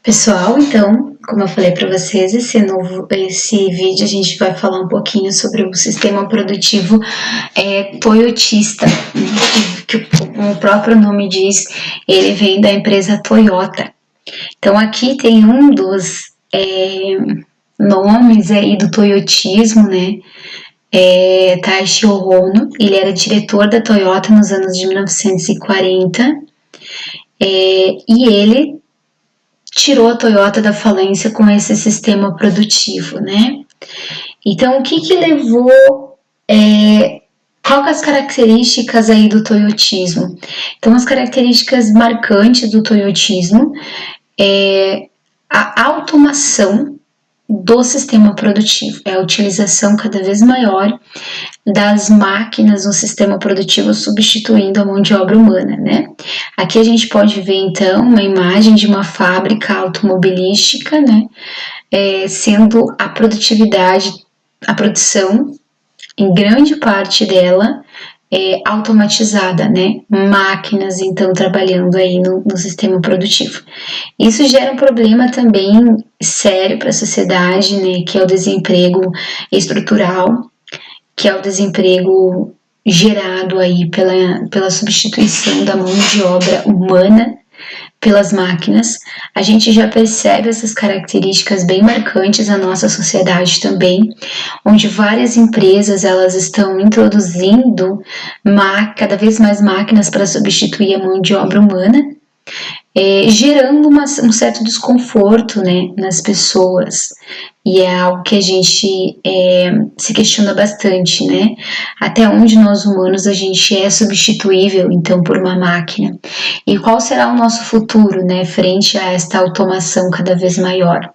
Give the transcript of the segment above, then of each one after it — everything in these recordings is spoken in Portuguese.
Pessoal, então, como eu falei para vocês, esse vídeo a gente vai falar um pouquinho sobre o sistema produtivo toyotista, né, que como o próprio nome diz, ele vem da empresa Toyota. Então aqui tem um dos nomes aí do toyotismo, né? Taishi Ohno, ele era diretor da Toyota nos anos de 1940 e ele tirou a Toyota da falência com esse sistema produtivo, né? Então, o que levou, qual que as características aí do toyotismo? Então, as características marcantes do toyotismo é a automação do sistema produtivo, é a utilização cada vez maior das máquinas no sistema produtivo substituindo a mão de obra humana, né? Aqui a gente pode ver então uma imagem de uma fábrica automobilística, né? Sendo a produtividade, a produção, em grande parte dela, automatizada, né? Máquinas, então, trabalhando aí no sistema produtivo. Isso gera um problema também sério para a sociedade, né? Que é o desemprego estrutural, que é o desemprego gerado aí pela substituição da mão de obra humana pelas máquinas. A gente já percebe essas características bem marcantes na nossa sociedade também, onde várias empresas elas estão introduzindo cada vez mais máquinas para substituir a mão de obra humana, gerando um certo desconforto, né, nas pessoas. E é algo que a gente se questiona bastante, né? Até onde nós humanos a gente é substituível, então, por uma máquina? E qual será o nosso futuro, né, frente a esta automação cada vez maior?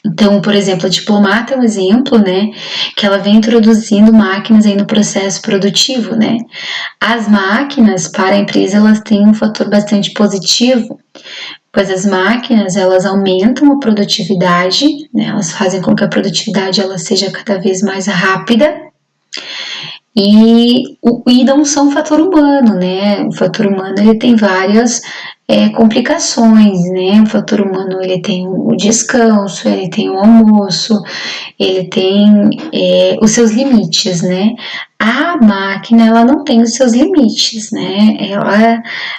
Então, por exemplo, a Diplomata é um exemplo, né, que ela vem introduzindo máquinas aí no processo produtivo, né. As máquinas, para a empresa, elas têm um fator bastante positivo, pois as máquinas, elas aumentam a produtividade, né, elas fazem com que a produtividade ela seja cada vez mais rápida, e não são um fator humano, né? O fator humano ele tem várias complicações, né? O fator humano ele tem o descanso, ele tem o almoço, ele tem os seus limites, né? A máquina ela não tem os seus limites, né?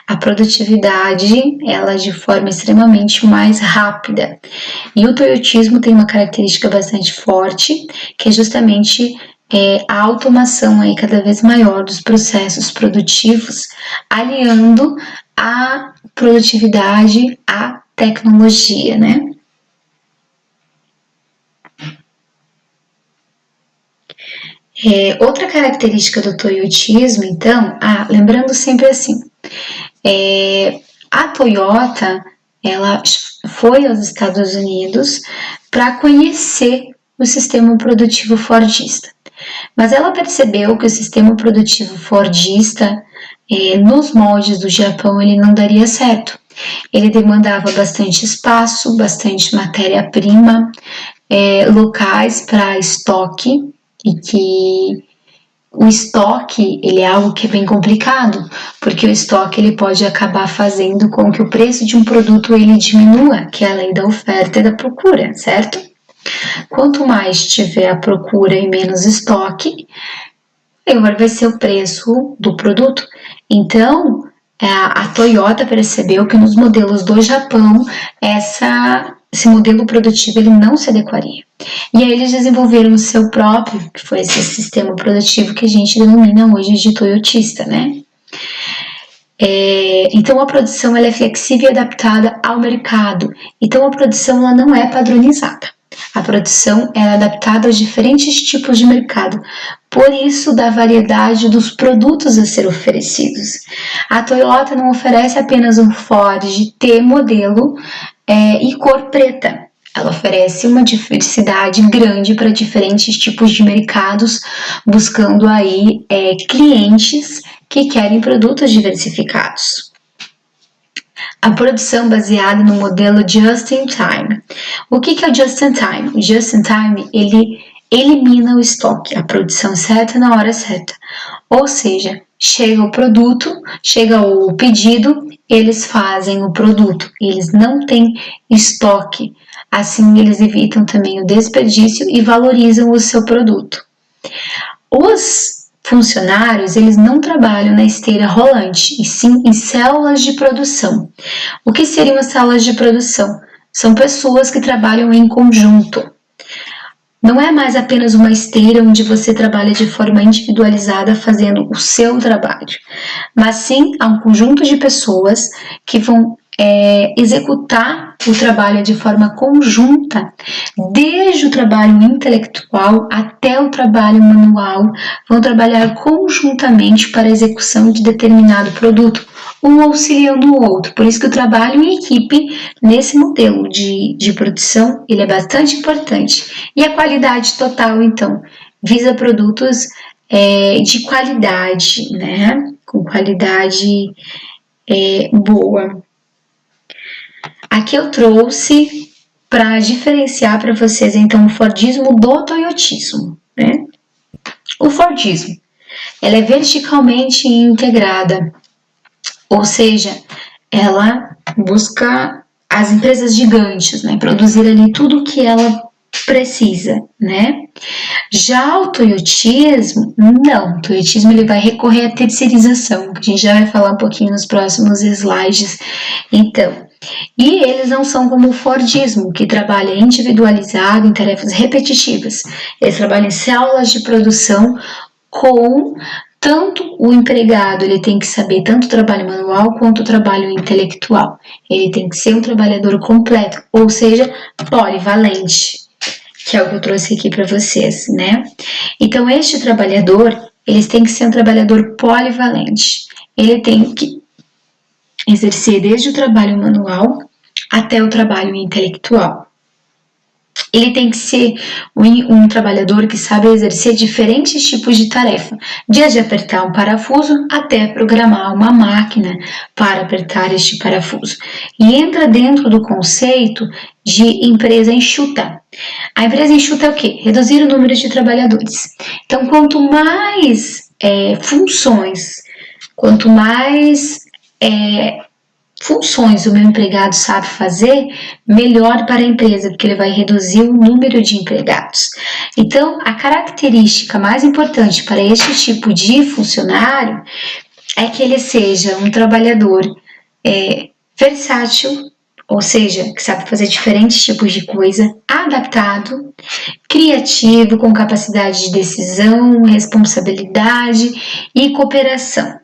A produtividade ela de forma extremamente mais rápida. E o toyotismo tem uma característica bastante forte, que é justamente a automação aí cada vez maior dos processos produtivos, aliando a produtividade à tecnologia, né? Outra característica do toyotismo, então, lembrando sempre assim, a Toyota, ela foi aos Estados Unidos para conhecer o sistema produtivo fordista. Mas ela percebeu que o sistema produtivo fordista, nos moldes do Japão, ele não daria certo. Ele demandava bastante espaço, bastante matéria-prima, locais para estoque, e que o estoque ele é algo que é bem complicado, porque o estoque ele pode acabar fazendo com que o preço de um produto ele diminua, que é a lei da oferta e da procura, certo? Quanto mais tiver a procura e menos estoque, maior vai ser o preço do produto. Então, a Toyota percebeu que nos modelos do Japão, esse modelo produtivo ele não se adequaria. E aí eles desenvolveram o seu próprio, que foi esse sistema produtivo que a gente denomina hoje de toyotista, né? Então a produção ela é flexível e adaptada ao mercado. Então a produção ela não é padronizada. A produção é adaptada aos diferentes tipos de mercado, por isso da variedade dos produtos a ser oferecidos. A Toyota não oferece apenas um Ford T modelo e cor preta. Ela oferece uma diversidade grande para diferentes tipos de mercados, buscando aí clientes que querem produtos diversificados. A produção baseada no modelo Just-in-Time. O que é o Just-in-Time? O Just-in-Time, ele elimina o estoque, a produção certa na hora certa. Ou seja, chega o produto, chega o pedido eles fazem o produto, eles não têm estoque. Assim, eles evitam também o desperdício e valorizam o seu produto. Os funcionários, eles não trabalham na esteira rolante, e sim em células de produção. O que seriam as células de produção? São pessoas que trabalham em conjunto. Não é mais apenas uma esteira onde você trabalha de forma individualizada fazendo o seu trabalho, mas sim há um conjunto de pessoas que vão executar o trabalho de forma conjunta, desde o trabalho intelectual até o trabalho manual, vão trabalhar conjuntamente para a execução de determinado produto, um auxiliando o outro. Por isso que o trabalho em equipe, nesse modelo de produção, ele é bastante importante. E a qualidade total, então, visa produtos de qualidade, né? Com qualidade boa. Aqui eu trouxe para diferenciar para vocês, então, o Fordismo do Toyotismo, né? O Fordismo, ela é verticalmente integrada, ou seja, ela busca as empresas gigantes, né? Produzir ali tudo o que ela precisa, né? Já o toyotismo, não. O toyotismo ele vai recorrer à terceirização, que a gente já vai falar um pouquinho nos próximos slides. Então, e eles não são como o Fordismo, que trabalha individualizado em tarefas repetitivas. Eles trabalham em células de produção com tanto o empregado, ele tem que saber tanto o trabalho manual quanto o trabalho intelectual. Ele tem que ser um trabalhador completo, ou seja, polivalente, que é o que eu trouxe aqui para vocês, né? Então, este trabalhador, ele tem que ser um trabalhador polivalente. Ele tem que exercer desde o trabalho manual até o trabalho intelectual. Ele tem que ser um trabalhador que sabe exercer diferentes tipos de tarefa, desde apertar um parafuso até programar uma máquina para apertar este parafuso. E entra dentro do conceito de empresa enxuta. A empresa enxuta é o quê? Reduzir o número de trabalhadores. Então, quanto mais funções, quanto mais funções o meu empregado sabe fazer, melhor para a empresa, porque ele vai reduzir o número de empregados. Então, a característica mais importante para este tipo de funcionário é que ele seja um trabalhador versátil, ou seja, que sabe fazer diferentes tipos de coisa, adaptado, criativo, com capacidade de decisão, responsabilidade e cooperação.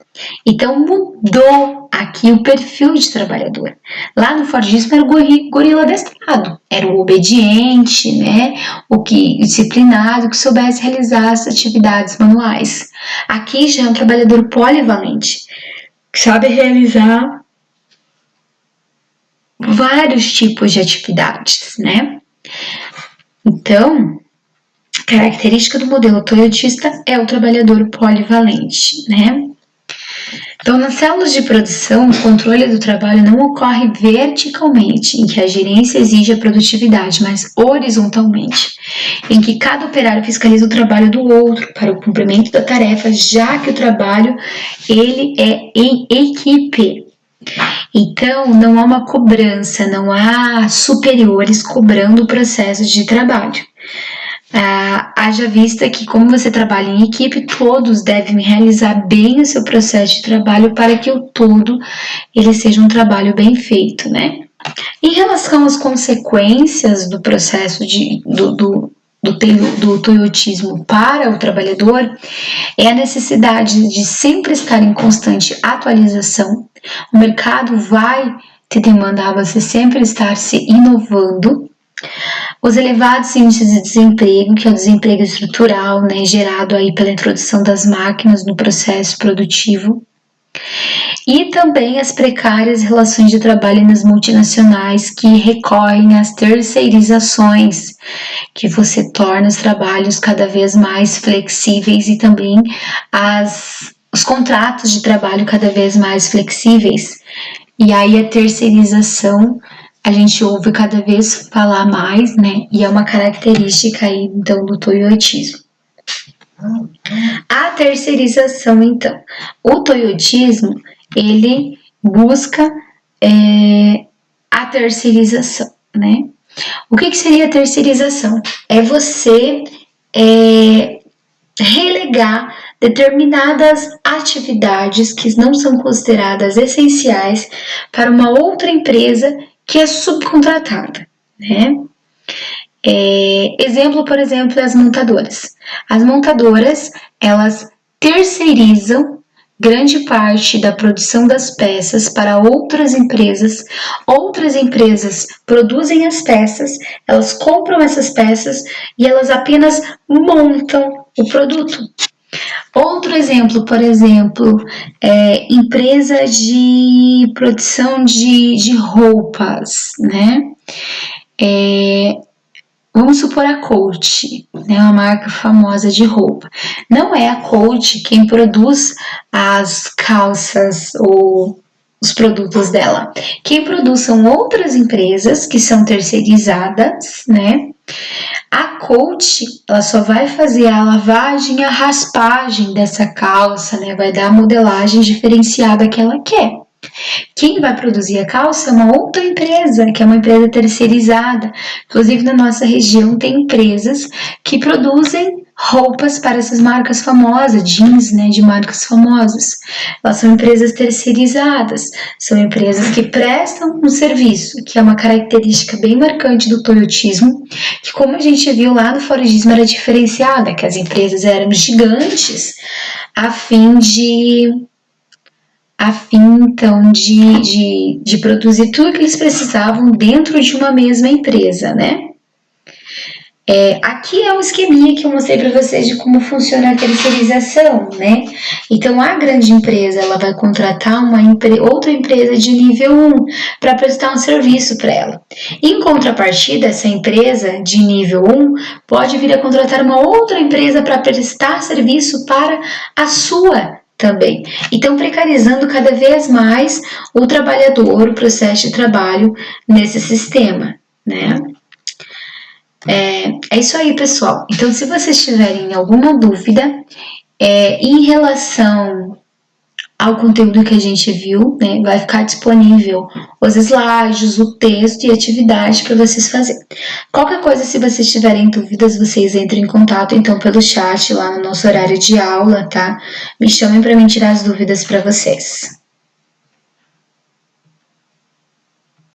Então, mudou aqui o perfil de trabalhador. Lá no Fordismo era o gorila adestrado, era o obediente, né? O disciplinado, que soubesse realizar as atividades manuais. Aqui já é um trabalhador polivalente, que sabe realizar vários tipos de atividades, né? Então, a característica do modelo toyotista é o trabalhador polivalente, né? Então, nas células de produção, o controle do trabalho não ocorre verticalmente, em que a gerência exige a produtividade, mas horizontalmente, em que cada operário fiscaliza o trabalho do outro para o cumprimento da tarefa, já que o trabalho ele é em equipe. Então, não há uma cobrança, não há superiores cobrando o processo de trabalho. Haja vista que, como você trabalha em equipe, todos devem realizar bem o seu processo de trabalho para que o todo ele seja um trabalho bem feito, né? Em relação às consequências do processo do toyotismo para o trabalhador, é a necessidade de sempre estar em constante atualização. O mercado vai te demandar você sempre estar se inovando. Os elevados índices de desemprego, que é o desemprego estrutural, né, gerado aí pela introdução das máquinas no processo produtivo, e também as precárias relações de trabalho nas multinacionais que recorrem às terceirizações, que você torna os trabalhos cada vez mais flexíveis e também os contratos de trabalho cada vez mais flexíveis. E aí a terceirização a gente ouve cada vez falar mais, né? E é uma característica aí, então, do toyotismo. A terceirização, então. O toyotismo, ele busca a terceirização, né? O que seria a terceirização? É você relegar determinadas atividades que não são consideradas essenciais para uma outra empresa que é subcontratada, né? Exemplo, por exemplo, as montadoras. As montadoras, elas terceirizam grande parte da produção das peças para outras empresas produzem as peças, elas compram essas peças e elas apenas montam o produto. Outro exemplo, por exemplo, empresa de produção de roupas, né? Vamos supor a Coach, né, uma marca famosa de roupa. Não é a Coach quem produz as calças ou os produtos dela. Quem produz são outras empresas que são terceirizadas, né? A Coach, ela só vai fazer a lavagem, a raspagem dessa calça, né? Vai dar a modelagem diferenciada que ela quer. Quem vai produzir a calça é uma outra empresa, que é uma empresa terceirizada. Inclusive, na nossa região, tem empresas que produzem roupas para essas marcas famosas, jeans, né, de marcas famosas. Elas são empresas terceirizadas, são empresas que prestam um serviço, que é uma característica bem marcante do toyotismo, que como a gente viu lá no Fordismo era diferenciada, que as empresas eram gigantes a fim então de produzir tudo que eles precisavam dentro de uma mesma empresa, né? Aqui é um esqueminha que eu mostrei para vocês de como funciona a terceirização, né? Então, a grande empresa, ela vai contratar outra empresa de nível 1 para prestar um serviço para ela. Em contrapartida, essa empresa de nível 1 pode vir a contratar uma outra empresa para prestar serviço para a sua também. Então, precarizando cada vez mais o trabalhador, o processo de trabalho nesse sistema, né? É isso aí, pessoal. Então, se vocês tiverem alguma dúvida em relação ao conteúdo que a gente viu, né, vai ficar disponível os slides, o texto e atividade para vocês fazerem. Qualquer coisa, se vocês tiverem dúvidas, vocês entrem em contato, então, pelo chat lá no nosso horário de aula, tá? Me chamem para mim tirar as dúvidas para vocês.